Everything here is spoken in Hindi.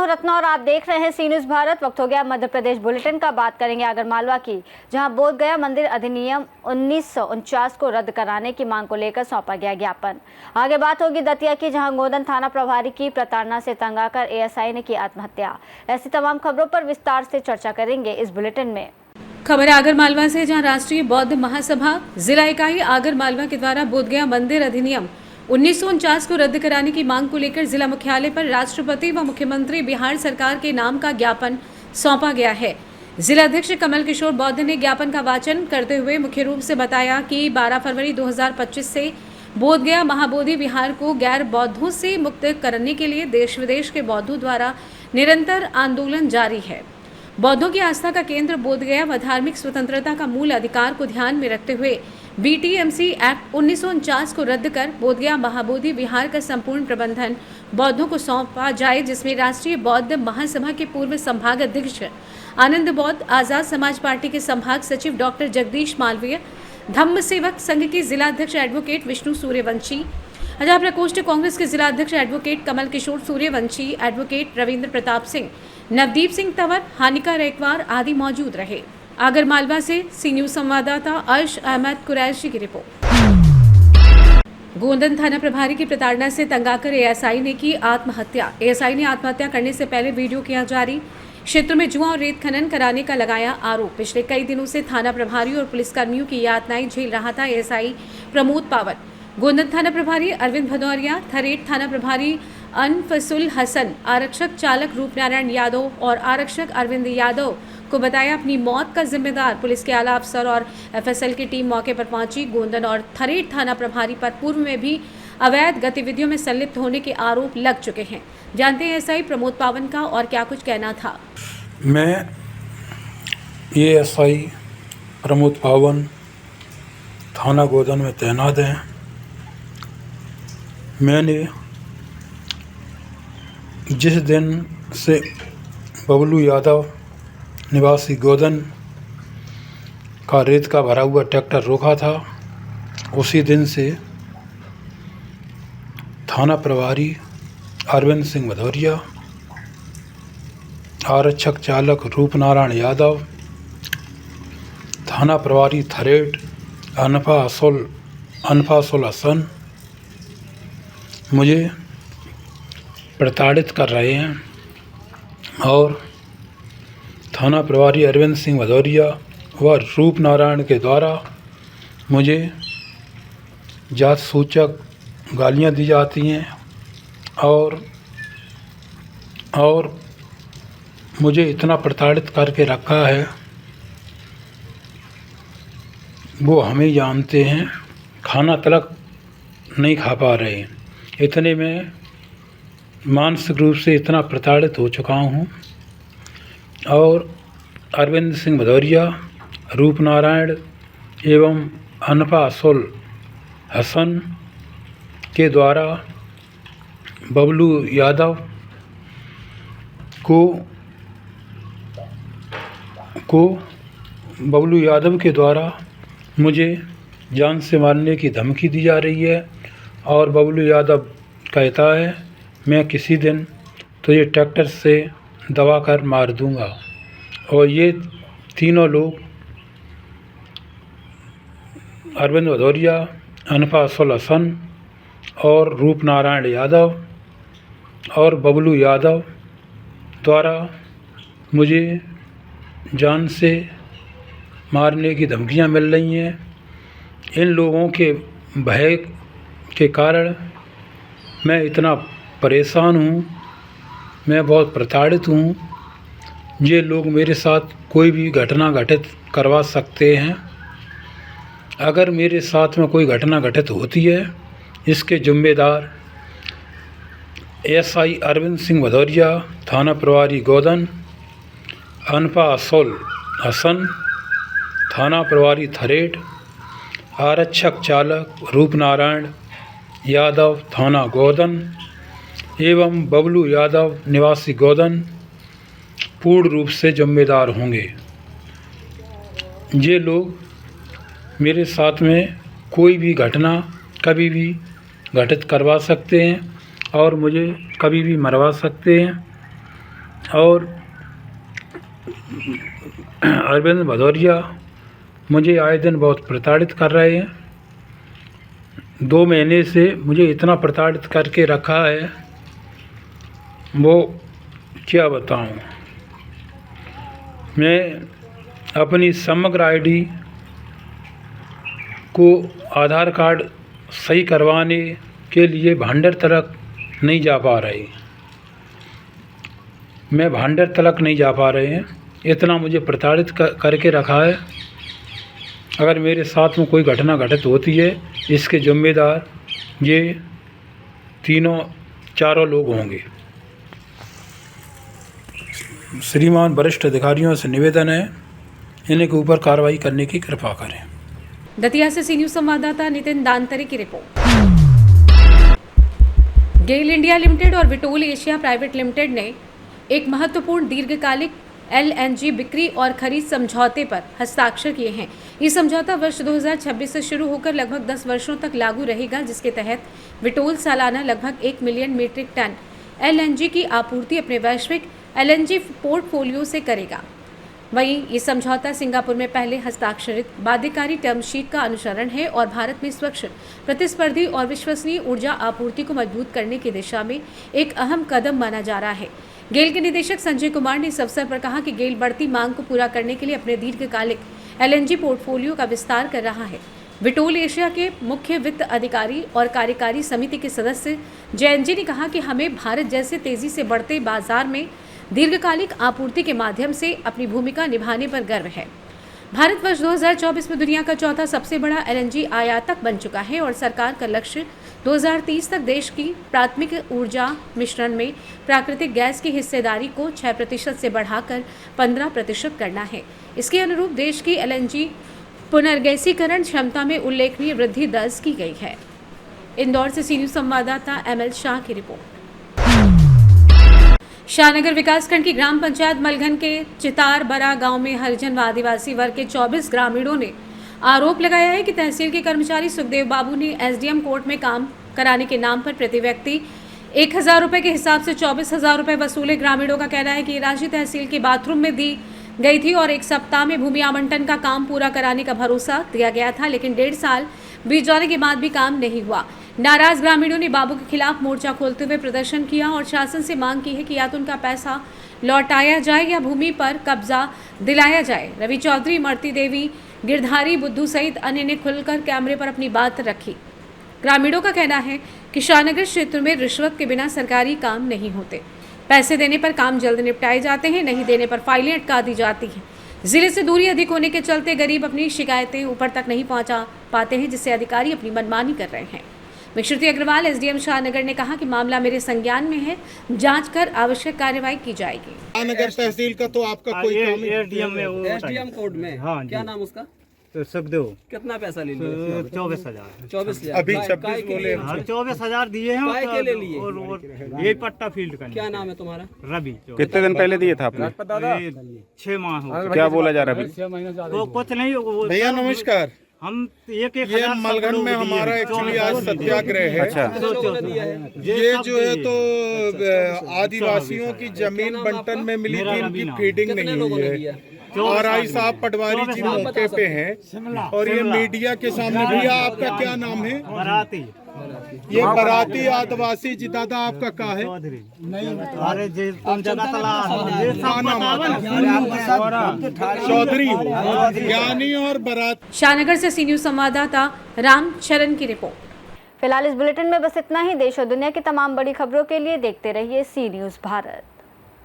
हूं रत्ना और आप देख रहे हैं सी न्यूज़ भारत। वक्त हो गया मध्य प्रदेश बुलेटिन का। बात करेंगे आगरमालवा की, जहां बोध गया मंदिर अधिनियम 1949 को रद्द कराने की मांग को लेकर सौंपा गया ज्ञापन। आगे बात होगी दतिया की, जहां गोंदन थाना प्रभारी की प्रताड़ना से तंग आकर एएसआई ने की आत्महत्या। ऐसी तमाम खबरों पर विस्तार से चर्चा करेंगे इस बुलेटिन में। खबर आगरमालवा से, जहां राष्ट्रीय बौद्ध महासभा जिला इकाई आगरमालवा के द्वारा बोध गया मंदिर अधिनियम 1949 को रद्द कराने की मांग को लेकर जिला मुख्यालय पर राष्ट्रपति व मुख्यमंत्री बिहार सरकार के नाम का ज्ञापन सौंपा गया है। जिला अध्यक्ष कमल किशोर बौद्ध ने ज्ञापन का वाचन करते हुए मुख्य रूप से बताया कि 12 फरवरी 2025 से बोध गया महाबोधि विहार को गैर बौद्धों से मुक्त करने के लिए देश विदेश के बौद्धों द्वारा निरंतर आंदोलन जारी है। बौद्धों की आस्था का केंद्र बोध गया व धार्मिक स्वतंत्रता का मूल अधिकार को ध्यान में रखते हुए बीटीएमसी एक्ट 1949 को रद्द कर बोध गया महाबोधि विहार का संपूर्ण प्रबंधन बौद्धों को सौंपा जाए, जिसमें राष्ट्रीय बौद्ध महासभा के पूर्व संभाग अध्यक्ष आनंद बौद्ध, आजाद समाज पार्टी के संभाग सचिव डॉक्टर जगदीश मालवीय, धम्म सेवक संघ के जिला अध्यक्ष एडवोकेट विष्णु सूर्यवंशी, अजय प्रकोष्ठ कांग्रेस के जिला अध्यक्ष एडवोकेट कमल किशोर सूर्यवंशी, एडवोकेट रविंद्र प्रताप सिंह, नवदीप सिंह तंवर, हानिका रेकवार आदि मौजूद रहे। आगरमालवा से सी न्यूज़ संवाददाता अर्श अहमद कुरैशी की रिपोर्ट। गोंदन थाना प्रभारी की प्रताड़ना से तंग आकर एएसआई ने की आत्महत्या। एएसआई ने आत्महत्या करने से पहले वीडियो किया जारी। क्षेत्र में जुआ और रेत खनन कराने का लगाया आरोप। पिछले कई दिनों से थाना प्रभारी और पुलिसकर्मियों की यातनाएं झेल रहा था एएसआई प्रमोद पावर। गोंदन थाना प्रभारी अरविंद भदौरिया, थरेट थाना प्रभारी अनफसुल हसन, आरक्षक चालक रूपनारायण यादव और आरक्षक अरविंद यादव को बताया अपनी मौत का जिम्मेदार। पुलिस के आला अफसर और एफएसएल की टीम मौके पर पहुंची। गोंदन और थरेट थाना प्रभारी पर पूर्व में भी अवैध गतिविधियों में संलिप्त होने के आरोप लग चुके हैं। जानते हैं एएसआई प्रमोद पावन का और क्या कुछ कहना था। मैं एएसआई प्रमोद पावन थाना गोंदन में तैनात हैं। मैंने जिस दिन से बबलू यादव निवासी गोंदन का रेत का भरा हुआ ट्रैक्टर रोका था, उसी दिन से थाना प्रभारी अरविंद सिंह भदौरिया, आरक्षक चालक रूपनारायण यादव, थाना प्रभारी थरेट अनफासुल हसन मुझे प्रताड़ित कर रहे हैं और थाना प्रभारी अरविंद सिंह भदौरिया व रूपनारायण के द्वारा मुझे जात सूचक गालियां दी जाती हैं और मुझे इतना प्रताड़ित करके रखा है, वो हम ही जानते हैं। खाना तलक नहीं खा पा रहे हैं। इतने में मानसिक रूप से इतना प्रताड़ित हो चुका हूँ और अरविंद सिंह भदौरिया, रूपनारायण एवं अनफासुल हसन के द्वारा बबलू यादव बबलू यादव के द्वारा मुझे जान से मारने की धमकी दी जा रही है और बबलू यादव कहता है मैं किसी दिन तुझे ट्रैक्टर से दबा कर मार दूंगा। और ये तीनों लोग अरविंद भदौरिया, अनफासुल हसन और रूपनारायण यादव और बबलू यादव द्वारा मुझे जान से मारने की धमकियां मिल रही हैं। इन लोगों के भय के कारण मैं इतना परेशान हूँ, मैं बहुत प्रताड़ित हूँ। ये लोग मेरे साथ कोई भी घटना घटित करवा सकते हैं। अगर मेरे साथ में कोई घटना घटित होती है, इसके जिम्मेदार एएसआई अरविंद सिंह भदौरिया, थाना प्रभारी गोंदन, अनफासुल हसन, थाना प्रभारी थरेट, आरक्षक चालक रूपनारायण यादव, थाना गोंदन एवं बबलू यादव निवासी गोंदन पूर्ण रूप से जिम्मेदार होंगे। ये लोग मेरे साथ में कोई भी घटना कभी भी घटित करवा सकते हैं और मुझे कभी भी मरवा सकते हैं। और अरविंद भदौरिया मुझे आए दिन बहुत प्रताड़ित कर रहे हैं। 2 महीने से मुझे इतना प्रताड़ित करके रखा है, वो क्या बताऊं। मैं अपनी समग्र आईडी को आधार कार्ड सही करवाने के लिए भांडर तलक नहीं जा पा रहे। मैं भांडर तलक नहीं जा पा रहे हैं, इतना मुझे प्रताड़ित करके रखा है। अगर मेरे साथ में कोई घटना घटित होती है, इसके जिम्मेदार ये 3-4 लोग होंगे। श्रीमान वरिष्ठ अधिकारियों से निवेदन है, इनके ऊपर कार्रवाई करने की कृपा करें। दतिया से सी न्यूज संवाददाता नितिन दानतरे की रिपोर्ट। गेल इंडिया लिमिटेड और विटोल एशिया प्राइवेट लिमिटेड ने एक महत्वपूर्ण दीर्घकालिक LNG बिक्री और खरीद समझौते पर हस्ताक्षर किए हैं। ये समझौता वर्ष 2026 से शुरू होकर लगभग 10 वर्षों तक लागू रहेगा, जिसके तहत विटोल सालाना लगभग 1 मिलियन मीट्रिक टन LNG की आपूर्ति अपने वैश्विक LNG पोर्टफोलियो से करेगा। वहीं ये समझौता सिंगापुर में पहले हस्ताक्षरित बाध्यकारी टर्म शीट का अनुसरण है और भारत में स्वच्छ, प्रतिस्पर्धी और विश्वसनीय ऊर्जा आपूर्ति को मजबूत करने की दिशा में एक अहम कदम माना जा रहा है। गेल के निदेशक संजय कुमार ने इस अवसर पर कहा कि गेल बढ़ती मांग को पूरा करने के लिए अपने दीर्घकालिक LNG पोर्टफोलियो का विस्तार कर रहा है। विटोल एशिया के मुख्य वित्त अधिकारी और कार्यकारी समिति के सदस्य जयंत ने कहा कि हमें भारत जैसे तेजी से बढ़ते बाजार में दीर्घकालिक आपूर्ति के माध्यम से अपनी भूमिका निभाने पर गर्व है। भारत वर्ष 2024 में दुनिया का चौथा सबसे बड़ा LNG आयातक बन चुका है और सरकार का लक्ष्य 2030 तक देश की प्राथमिक ऊर्जा मिश्रण में प्राकृतिक गैस की हिस्सेदारी को 6% से बढ़ाकर 15% करना है। इसके अनुरूप देश की LNG पुनर्गैसीकरण क्षमता में उल्लेखनीय वृद्धि दर्ज की गई है। इंदौर से सी न्यूज संवाददाता ML शाह की रिपोर्ट। शाहनगर विकासखंड की ग्राम पंचायत मलघन के चितार बरा गांव में हरिजन व आदिवासी वर्ग के 24 ग्रामीणों ने आरोप लगाया है कि तहसील के कर्मचारी सुखदेव बाबू ने SDM कोर्ट में काम कराने के नाम पर प्रति व्यक्ति 1000 रुपये के हिसाब से 24,000 रुपये वसूले। ग्रामीणों का कहना है कि ये राशि तहसील के बाथरूम में दी गई थी और 1 सप्ताह में भूमि आवंटन का काम पूरा कराने का भरोसा दिया गया था, लेकिन 1.5 साल बीत जाने के बाद भी काम नहीं हुआ। नाराज ग्रामीणों ने बाबू के खिलाफ मोर्चा खोलते हुए प्रदर्शन किया और शासन से मांग की है कि या तो उनका पैसा लौटाया जाए या भूमि पर कब्जा दिलाया जाए। रवि चौधरी, मरती देवी, गिरधारी, बुद्धू सहित अन्य ने खुलकर कैमरे पर अपनी बात रखी। ग्रामीणों का कहना है कि शाहनगर क्षेत्र में रिश्वत के बिना सरकारी काम नहीं होते। पैसे देने पर काम जल्द निपटाए जाते हैं, नहीं देने पर फाइलें अटका दी जाती हैं। जिले से दूरी अधिक होने के चलते गरीब अपनी शिकायतें ऊपर तक नहीं पहुंचा पाते हैं, जिससे अधिकारी अपनी मनमानी कर रहे हैं। विश्रुति अग्रवाल SDM शाहनगर ने कहा कि मामला मेरे संज्ञान में है, जांच कर आवश्यक कार्रवाई की जाएगी। शाहनगर तहसील का तो आपका कोई काम नहीं। SDM कोड में। हाँ, क्या नाम उसका? तो सुखदेव। कितना पैसा ले लिया? 24,000। 24,000 अभी 26 बोले। 24,000 दिए हैं। काय के ले लिए? और ये पट्टा फील्ड का। क्या नाम है तुम्हारा? रवि। कितने दिन पहले दिए था आपने? 6 माह हो। क्या बोला जा रहा है? वो कुछ नहीं। भैया नमस्कार। हम एक ये मलघन में हमारा एक्चुअली आज सत्याग्रह है। अच्छा। ये जो है तो आदिवासियों की जमीन बंटन में मिली थी, इनकी फीडिंग नहीं हुई है। RI साहब पटवारी जी मौके पे हैं और ये मीडिया के सामने। भैया आपका क्या नाम है? बराती। ये बराती आदिवासी जी। दादा आपका क्या है? अरे चौधरी ज्ञानी और बरात। शाहनगर से सी न्यूज संवाददाता रामचरण की रिपोर्ट। फिलहाल इस बुलेटिन में बस इतना ही। देश और दुनिया की तमाम बड़ी खबरों के लिए देखते रहिए सी न्यूज भारत।